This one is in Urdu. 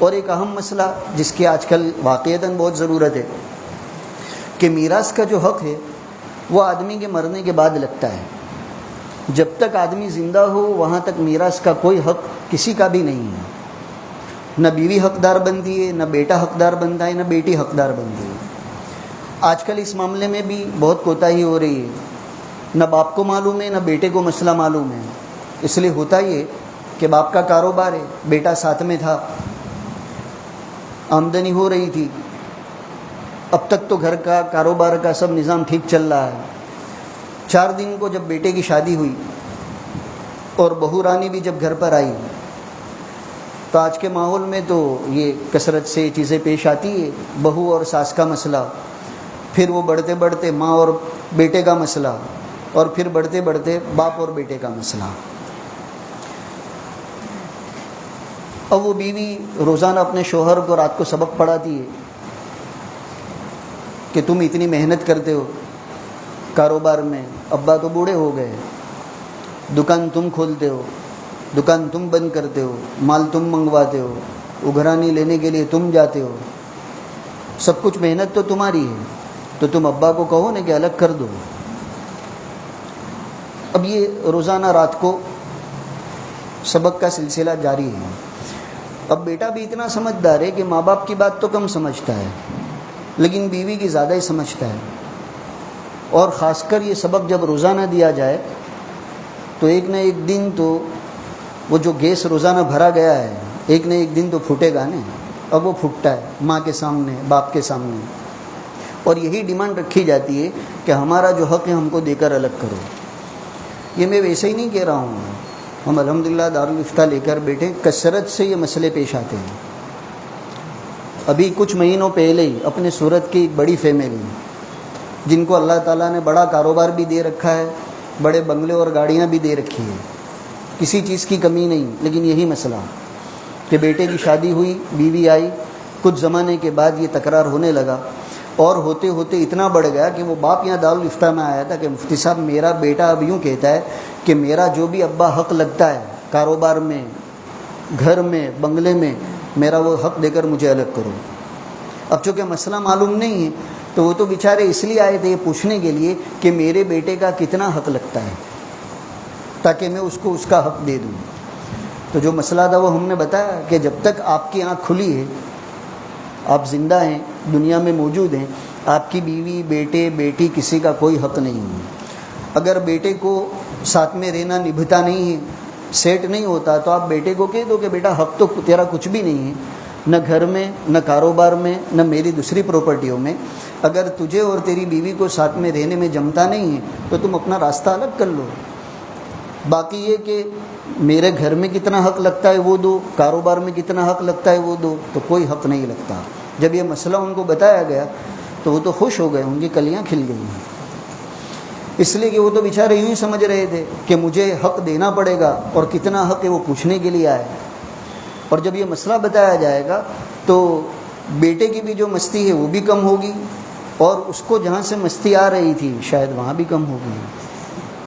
اور ایک اہم مسئلہ جس کی آج کل واقعتاً بہت ضرورت ہے کہ میراث کا جو حق ہے وہ آدمی کے مرنے کے بعد لگتا ہے. جب تک آدمی زندہ ہو وہاں تک میراث کا کوئی حق کسی کا بھی نہیں ہے. نہ بیوی حقدار بنتی ہے، نہ بیٹا حقدار بنتا ہے، نہ بیٹی حقدار بنتی ہے. آج کل اس معاملے میں بھی بہت کوتاہی ہو رہی ہے. نہ باپ کو معلوم ہے، نہ بیٹے کو مسئلہ معلوم ہے. اس لیے ہوتا یہ کہ باپ کا کاروبار ہے، بیٹا ساتھ میں تھا، آمدنی ہو رہی تھی، اب تک تو گھر کا کاروبار کا سب نظام ٹھیک چل رہا ہے. 4 دن کو جب بیٹے کی شادی ہوئی اور بہو رانی بھی جب گھر پر آئی تو آج کے ماحول میں تو یہ کثرت سے چیزیں پیش آتی ہے. بہو اور ساس کا مسئلہ، پھر وہ بڑھتے بڑھتے ماں اور بیٹے کا مسئلہ، اور پھر بڑھتے بڑھتے باپ اور بیٹے کا مسئلہ. اب وہ بیوی روزانہ اپنے شوہر کو رات کو سبق پڑھاتی ہے کہ تم اتنی محنت کرتے ہو کاروبار میں، ابا تو بوڑھے ہو گئے، دکان تم کھولتے ہو، دکان تم بند کرتے ہو، مال تم منگواتے ہو، اگرانی لینے کے لیے تم جاتے ہو، سب کچھ محنت تو تمہاری ہے، تو تم ابا کو کہو نا کہ الگ کر دو. اب یہ روزانہ رات کو سبق کا سلسلہ جاری ہے. اب بیٹا بھی اتنا سمجھدار ہے کہ ماں باپ کی بات تو کم سمجھتا ہے لیکن بیوی کی زیادہ ہی سمجھتا ہے. اور خاص کر یہ سبق جب روزانہ دیا جائے تو ایک نہ ایک دن تو وہ جو گیس روزانہ بھرا گیا ہے ایک نہ ایک دن تو پھوٹے گا نا. اب وہ پھوٹتا ہے ماں کے سامنے، باپ کے سامنے، اور یہی ڈیمانڈ رکھی جاتی ہے کہ ہمارا جو حق ہے ہم کو دے کر الگ کرو. یہ میں ویسے ہی نہیں کہہ رہا ہوں، ہم الحمدللہ دارالفتہ لے کر بیٹھے، کثرت سے یہ مسئلے پیش آتے ہیں. ابھی کچھ مہینوں پہلے ہی اپنے سورت کی ایک بڑی فیملی جن کو اللہ تعالیٰ نے بڑا کاروبار بھی دے رکھا ہے، بڑے بنگلے اور گاڑیاں بھی دے رکھی ہیں، کسی چیز کی کمی نہیں، لیکن یہی مسئلہ کہ بیٹے کی شادی ہوئی، بیوی آئی، کچھ زمانے کے بعد یہ تکرار ہونے لگا اور ہوتے ہوتے اتنا بڑھ گیا کہ وہ باپ یہاں دارالفتہ میں آیا تھا کہ مفتی صاحب میرا بیٹا اب یوں کہتا ہے کہ میرا جو بھی ابا حق لگتا ہے کاروبار میں، گھر میں، بنگلے میں، میرا وہ حق دے کر مجھے الگ کرو. اب چونکہ مسئلہ معلوم نہیں ہے تو وہ تو بیچارے اس لیے آئے تھے یہ پوچھنے کے لیے کہ میرے بیٹے کا کتنا حق لگتا ہے تاکہ میں اس کو اس کا حق دے دوں. تو جو مسئلہ تھا وہ ہم نے بتایا کہ جب تک آپ کی آنکھ کھلی ہے، آپ زندہ ہیں، دنیا میں موجود ہیں، آپ کی بیوی، بیٹے، بیٹی کسی کا کوئی حق نہیں ہے. اگر بیٹے کو ساتھ میں رہنا نبھتا نہیں ہے، سیٹ نہیں ہوتا، تو آپ بیٹے کو کہہ دو کہ بیٹا حق تو تیرا کچھ بھی نہیں ہے، نہ گھر میں، نہ کاروبار میں، نہ میری دوسری پراپرٹیوں میں. اگر تجھے اور تیری بیوی کو ساتھ میں رہنے میں جمتا نہیں ہے تو تم اپنا راستہ الگ کر لو. باقی یہ کہ میرے گھر میں کتنا حق لگتا ہے وہ دو، کاروبار میں کتنا حق لگتا ہے وہ دو، تو کوئی حق نہیں لگتا. جب یہ مسئلہ ان کو بتایا گیا تو وہ تو خوش ہو گئے، ان کی کلیاں کھل گئی ہیں، اس لیے کہ وہ تو بیچارے یوں ہی سمجھ رہے تھے کہ مجھے حق دینا پڑے گا، اور کتنا حق ہے وہ پوچھنے کے لیے آئے. اور جب یہ مسئلہ بتایا جائے گا تو بیٹے کی بھی جو مستی ہے وہ بھی کم ہوگی، اور اس کو جہاں سے مستی آ رہی تھی شاید وہاں بھی کم ہوگی.